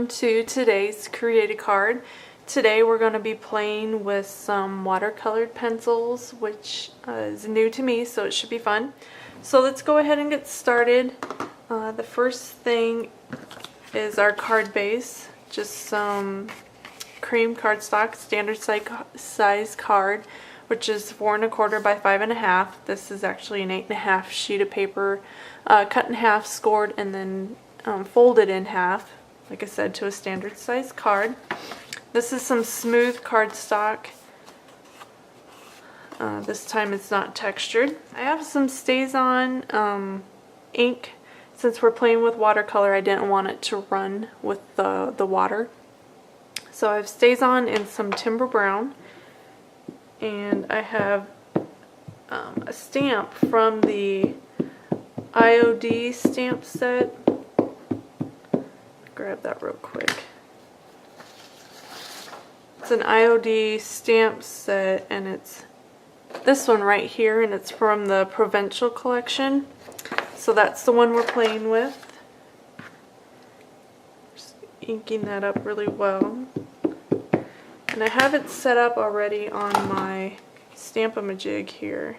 welcome to today's Create a Card. Today we're going to be playing with some watercolored pencils, which is new to me, so it should be fun. So let's go ahead and get started. The first thing is our card base, just some cream cardstock, standard size card, which is 4 1/4 by 5 1/2. This is actually an 8 1/2 sheet of paper, cut in half, scored, and then folded in half, like I said, to a standard size card. This is some smooth cardstock. This time it's not textured. I have some StazOn ink. Since we're playing with watercolor, I didn't want it to run with the water. So I have StazOn and some Timber Brown. And I have a stamp from the IOD stamp set. Grab that real quick. It's an IOD stamp set, and it's this one right here, and it's from the Provincial collection. So that's the one we're playing with. Just inking that up really well. And I have it set up already on my Stamp-A-Majig here.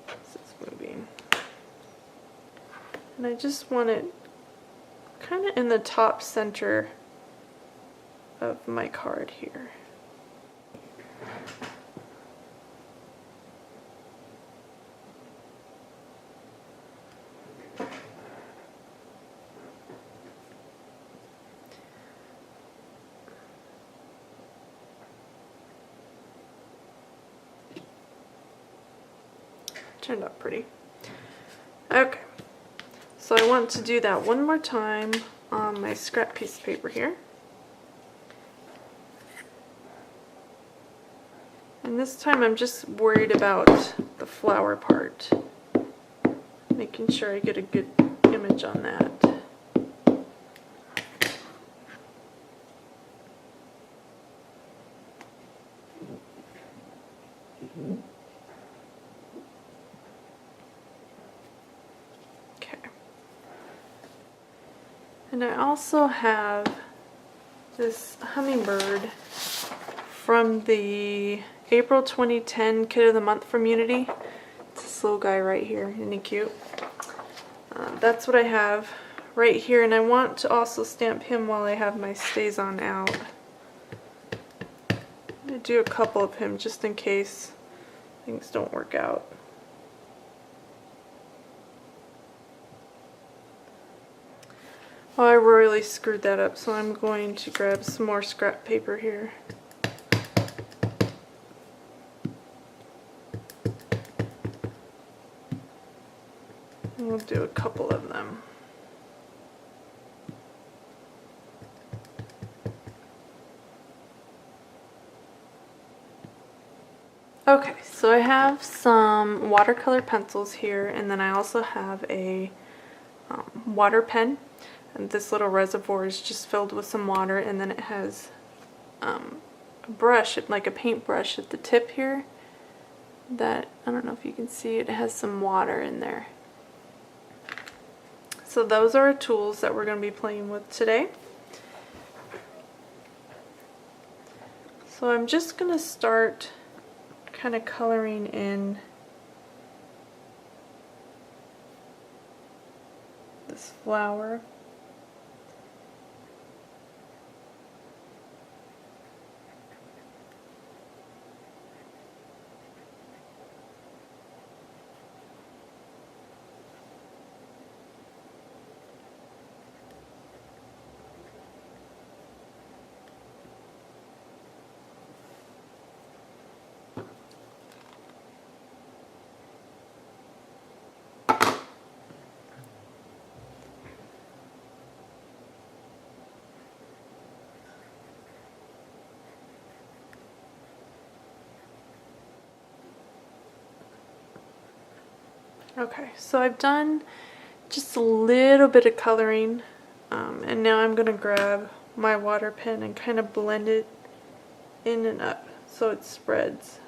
This is moving. And I just want it kind of in the top center of my card here. Turned out pretty. Okay, so I want to do that one more time on my scrap piece of paper here. And this time I'm just worried about the flower part, making sure I get a good image on that. And I also have this hummingbird from the April 2010 Kit of the Month from Unity. It's this little guy right here, isn't he cute? That's what I have right here, and I want to also stamp him while I have my StazOn out. I'm going to do a couple of him just in case things don't work out. Oh, I royally screwed that up, so I'm going to grab some more scrap paper here. And we'll do a couple of them. Okay, so I have some watercolor pencils here, and then I also have a water pen. And this little reservoir is just filled with some water, and then it has a brush, like a paintbrush at the tip here, that, I don't know if you can see, it has some water in there. So those are our tools that we're going to be playing with today. So I'm just going to start kind of coloring in this flower. Okay, so I've done just a little bit of coloring, and now I'm going to grab my water pen and kind of blend it in and up so it spreads.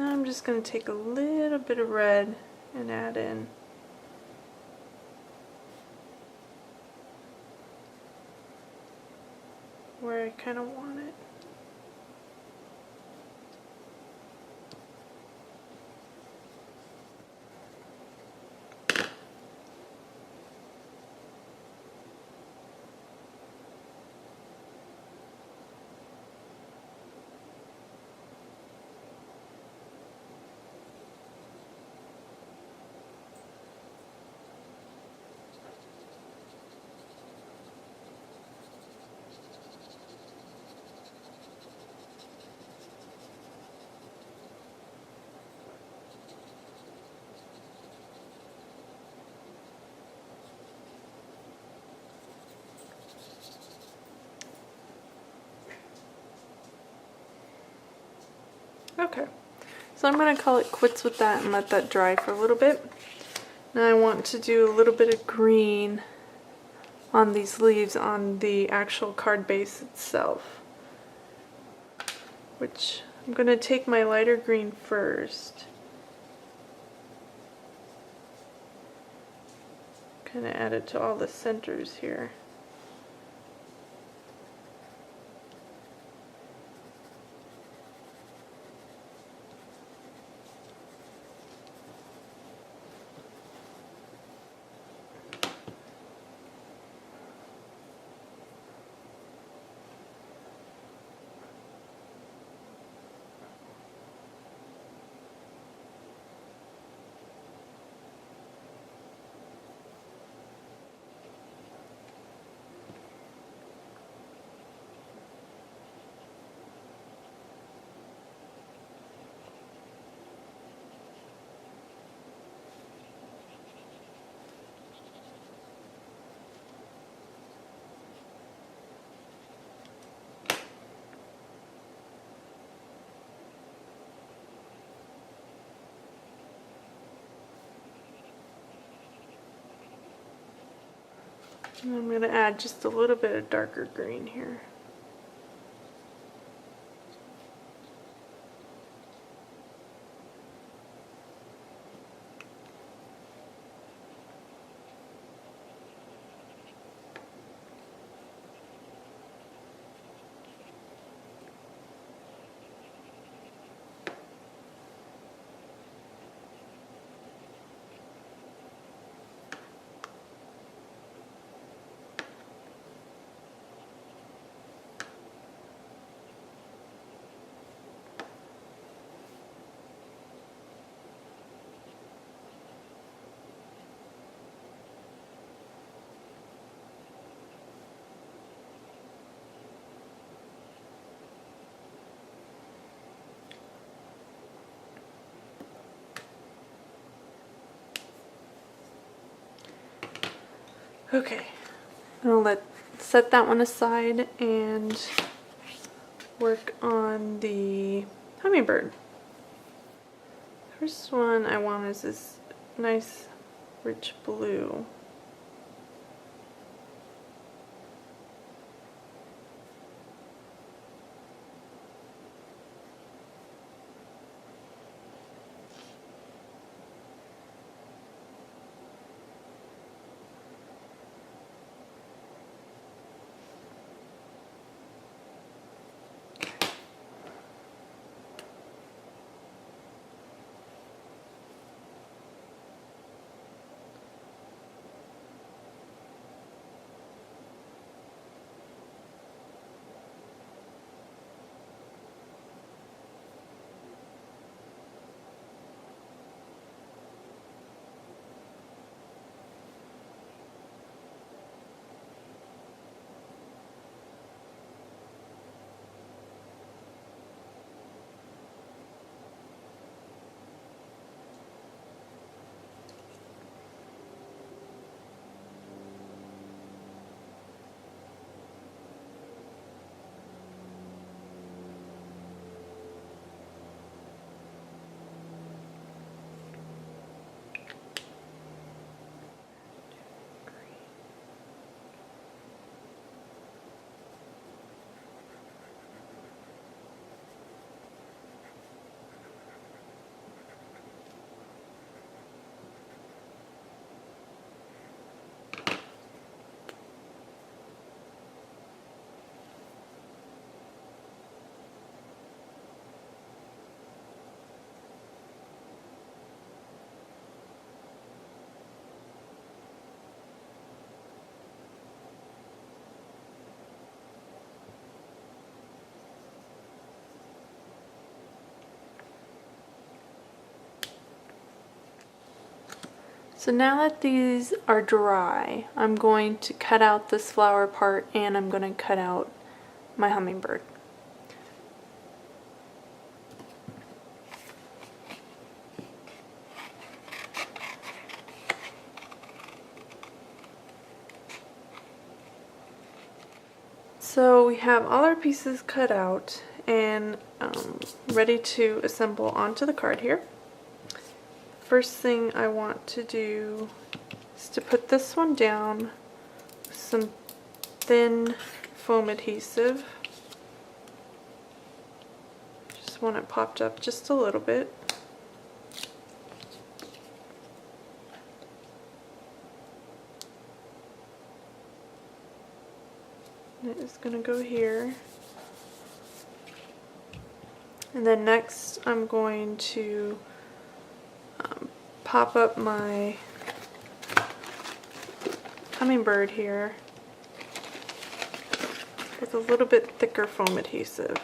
Now I'm just going to take a little bit of red and add in. Where I kind of want it. Okay, so I'm going to call it quits with that and let that dry for a little bit. Now I want to do a little bit of green on these leaves on the actual card base itself, which I'm going to take my lighter green first. Kind of add it to all the centers here. And I'm going to add just a little bit of darker green here. Okay, I'll set that one aside and work on the hummingbird. First one I want is this nice rich blue. So now that these are dry, I'm going to cut out this flower part and I'm going to cut out my hummingbird. So we have all our pieces cut out and ready to assemble onto the card here. First thing I want to do is to put this one down with some thin foam adhesive. Just want it popped up just a little bit. It is going to go here. And then next I'm going to pop up my hummingbird here with a little bit thicker foam adhesive.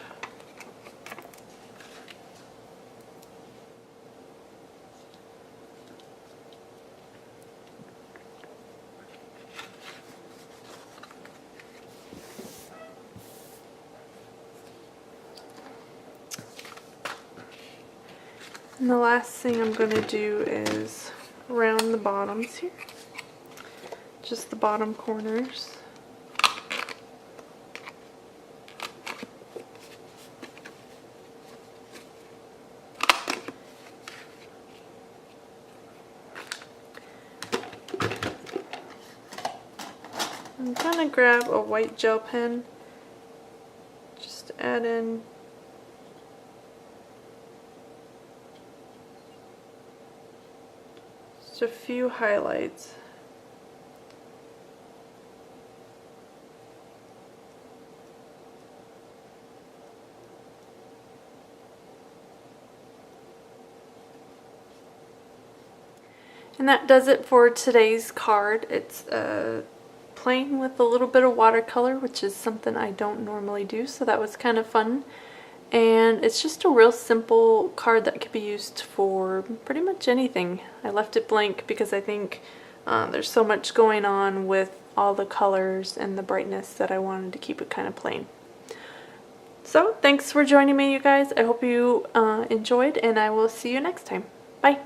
And the last thing I'm going to do is round the bottoms here, just the bottom corners. I'm going to grab a white gel pen, just add in a few highlights. And that does it for today's card. It's plain with a little bit of watercolor, which is something I don't normally do, so that was kind of fun. And it's just a real simple card that could be used for pretty much anything. I left it blank because I think there's so much going on with all the colors and the brightness that I wanted to keep it kind of plain. So thanks for joining me, you guys. I hope you enjoyed, and I will see you next time. Bye!